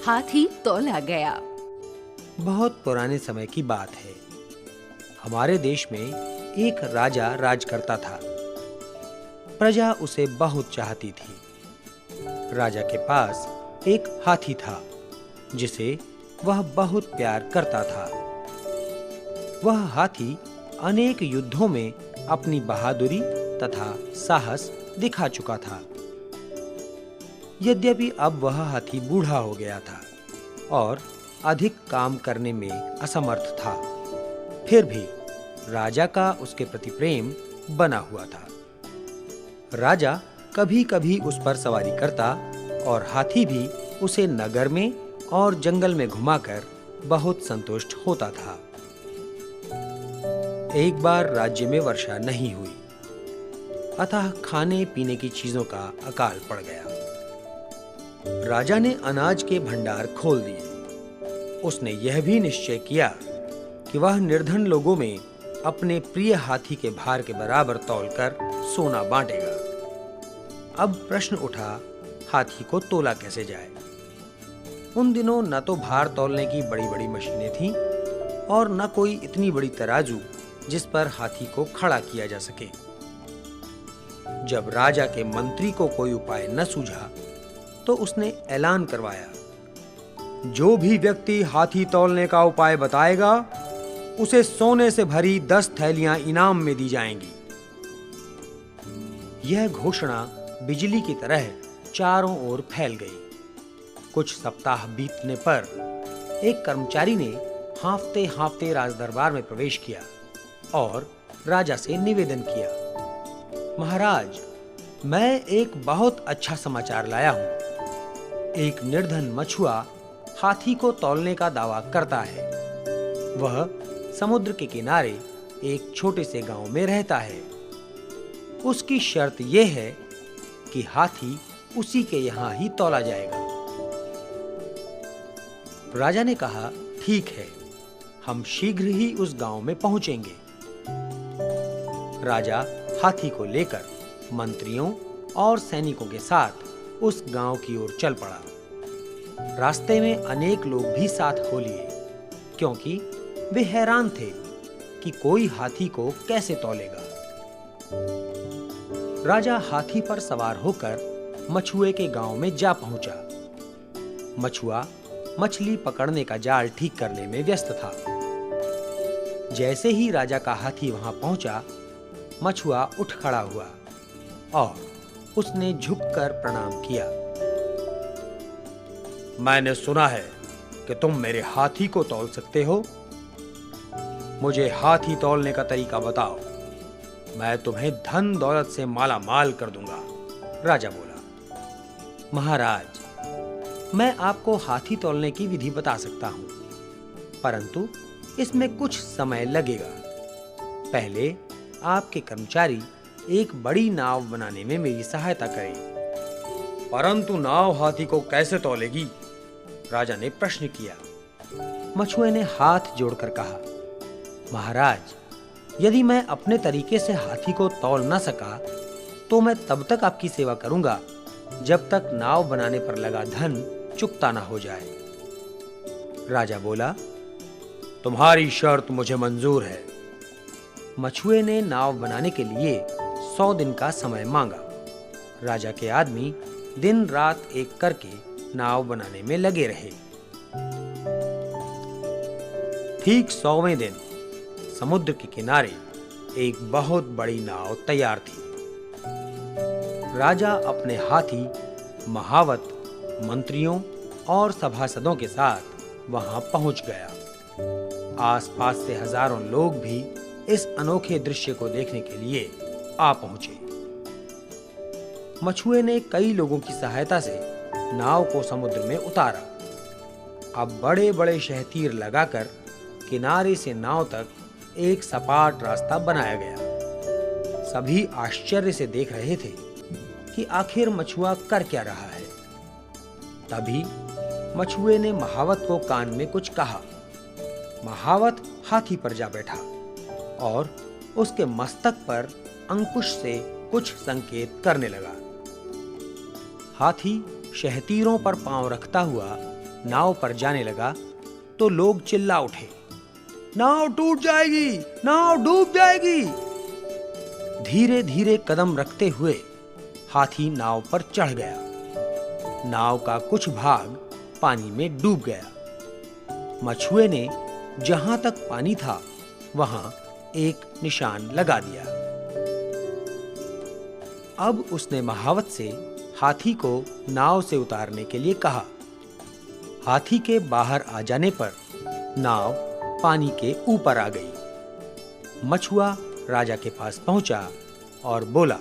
हाथी तौला गया। बहुत पुराने समय की बात है। हमारे देश में एक राजा राज करता था। प्रजा उसे बहुत चाहती थी। राजा के पास एक हाथी था जिसे वह बहुत प्यार करता था। वह हाथी अनेक युद्धों में अपनी बहादुरी तथा साहस दिखा चुका था। यद्यपि अब वह हाथी बूढ़ा हो गया था और अधिक काम करने में असमर्थ था, फिर भी राजा का उसके प्रति प्रेम बना हुआ था। राजा कभी-कभी उस पर सवारी करता और हाथी भी उसे नगर में और जंगल में घुमाकर बहुत संतुष्ट होता था। एक बार राज्य में वर्षा नहीं हुई, अतः खाने पीने की चीजों का अकाल पड़ गया। राजा ने अनाज के भंडार खोल दिए। उसने यह भी निश्चय किया कि वह निर्धन लोगों में अपने प्रिय हाथी के भार के बराबर तौलकर सोना बांटेगा। अब प्रश्न उठा, हाथी को तोला कैसे जाए? उन दिनों न तो भार तौलने की बड़ी-बड़ी मशीनें थीं और न कोई इतनी बड़ी तराजू जिस पर हाथी को खड़ा किया जा सके। जब राजा के मंत्री को कोई उपाय न सूझा, तो उसने ऐलान करवाया, जो भी व्यक्ति हाथी तौलने का उपाय बताएगा, उसे सोने से भरी 10 थैलियां इनाम में दी जाएंगी। यह घोषणा बिजली की तरह चारों ओर फैल गई। कुछ सप्ताह बीतने पर एक कर्मचारी ने हांफते-हांफते राजदरबार में प्रवेश किया और राजा से निवेदन किया, महाराज, मैं एक बहुत अच्छा समाचार लाया हूं। एक निर्धन मछुआ हाथी को तौलने का दावा करता है। वह समुद्र के किनारे एक छोटे से गांव में रहता है। उसकी शर्त यह है कि हाथी उसी के यहां ही तौला जाएगा। राजा ने कहा, ठीक है, हम शीघ्र ही उस गांव में पहुंचेंगे। राजा हाथी को लेकर मंत्रियों और सैनिकों के साथ उस गांव की ओर चल पड़ा। रास्ते में अनेक लोग भी साथ हो लिए, क्योंकि वे हैरान थे कि कोई हाथी को कैसे तौलेगा। राजा हाथी पर सवार होकर मछुए के गांव में जा पहुंचा। मछुआ मछली पकड़ने का जाल ठीक करने में व्यस्त था। जैसे ही राजा का हाथी वहां पहुंचा, मछुआ उठ खड़ा हुआ और उसने झुककर प्रणाम किया। मैंने सुना है कि तुम मेरे हाथी को तौल सकते हो। मुझे हाथी तौलने का तरीका बताओ, मैं तुम्हें धन दौलत से माला माल कर दूंगा। राजा बोला, महाराज, मैं आपको हाथी तौलने की विधि बता सकता हूं, परंतु इसमें कुछ समय लगेगा। पहले आपके कर्मचारी एक बड़ी नाव बनाने में मेरी सहायता करें। परंतु नाव हाथी को कैसे तौलेगी? राजा ने प्रश्न किया। मछुए ने हाथ जोड़कर कहा, महाराज, यदि मैं अपने तरीके से हाथी को तौल न सका, तो मैं तब तक आपकी सेवा करूंगा जब तक नाव बनाने पर लगा धन चुकता ना हो जाए। राजा बोला, तुम्हारी शर्त मुझे मंजूर है। मछुए ने नाव बनाने के लिए 100 दिन का समय मांगा। राजा के आदमी दिन रात एक करके नाव बनाने में लगे रहे। ठीक 100वें दिन समुद्र के किनारे एक बहुत बड़ी नाव तैयार थी। राजा अपने हाथी, महावत, मंत्रियों और सभासदों के साथ वहां पहुंच गया। आसपास से हजारों लोग भी इस अनोखे दृश्य को देखने के लिए आ पहुंचे। मछुए ने कई लोगों की सहायता से नाव को समुद्र में उतारा। अब बड़े-बड़े शहतीर लगाकर किनारे से नाव तक एक सपाट रास्ता बनाया गया। सभी आश्चर्य से देख रहे थे कि आखिर मछुआ कर क्या रहा है। तभी मछुए ने महावत को कान में कुछ कहा। महावत हाथी पर जा बैठा और उसके मस्तक पर अंकुश से कुछ संकेत करने लगा। हाथी शहतीरों पर पांव रखता हुआ नाव पर जाने लगा तो लोग चिल्ला उठे, नाव टूट जाएगी, नाव डूब जाएगी। धीरे धीरे कदम रखते हुए हाथी नाव पर चढ़ गया। नाव का कुछ भाग पानी में डूब गया। मछुए ने जहां तक पानी था वहां एक निशान लगा दिया। अब उसने महावत से हाथी को नाव से उतारने के लिए कहा। हाथी के बाहर आ जाने पर नाव पानी के ऊपर आ गई। मछुआ राजा के पास पहुंचा और बोला,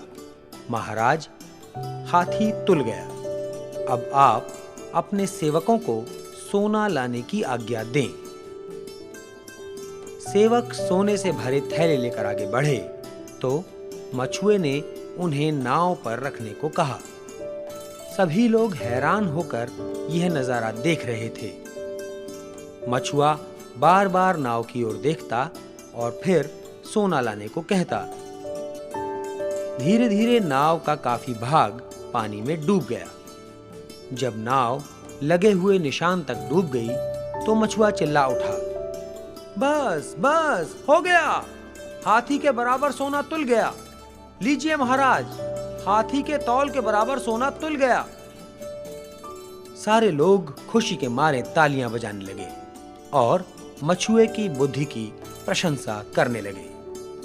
महाराज, हाथी तुल गया। अब आप अपने सेवकों को सोना लाने की आज्ञा दें। सेवक सोने से भरे थैले लेकर आगे बढ़े तो मछुए ने उन्हें नाव पर रखने को कहा। सभी लोग हैरान होकर यह नजारा देख रहे थे। मछुआ बार बार नाव की ओर देखता और फिर सोना लाने को कहता। धीरे धीरे नाव का काफी भाग पानी में डूब गया। जब नाव लगे हुए निशान तक डूब गई तो मछुआ चिल्ला उठा, बस बस हो गया, हाथी के बराबर सोना तुल गया। लीजिए महाराज, हाथी के तौल के बराबर सोना तुल गया। सारे लोग खुशी के मारे तालियां बजाने लगे और मछुए की बुद्धि की प्रशंसा करने लगे।